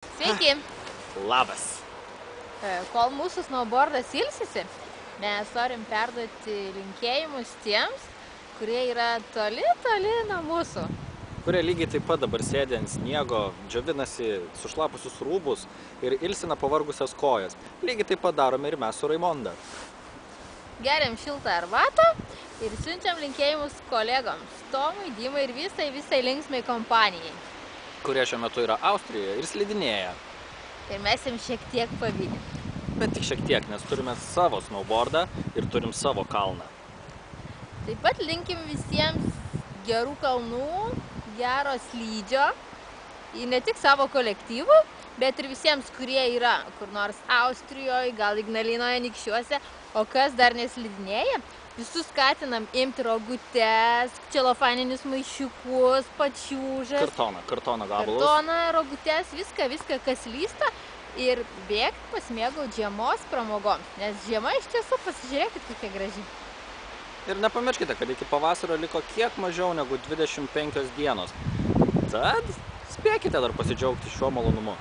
Sveiki! Labas. Kol mūsų snowboardas ilsisi, mes norim perduoti linkėjimus tiems, kurie yra toli nuo mūsų. Kurie lygiai taip pat dabar sėdi ant sniego, džiovinasi sušlapusius rūbus ir ilsina pavargusias kojas. Lygiai taip pat darome ir mes su Raimonda. Geriam šiltą arbatą ir siunčiam linkėjimus kolegoms, Tomui, Dimai ir visai linksmai kompanijai. Kurie šiuo metu yra Austrijoje ir slidinėja. Ir mes jiems šiek tiek pavydim. Bet tik šiek tiek, nes turime savo snowboardą ir turim savo kalną. Taip pat linkim visiems gerų kalnų, gero slydžio, ne tik savo kolektyvų, bet ir visiems, kurie yra kur nors Austrijoje, gal Ignalinoje, Anykščiuose, o kas dar neslidinėja, visus skatinam imti rogutes, celofaninius maišiukus, pačiūžas, Kartono gabalus. kartoną, rogutes, viską, kas lysta ir bėgti pasimėgauti žiemos pramogoms, nes žiema iš tiesų, pasižiūrėkit, kokia graži. Ir nepamirškite, kad iki pavasario liko kiek mažiau negu 25 dienos. Tad spėkite dar pasidžiaugti šiuo malonumu.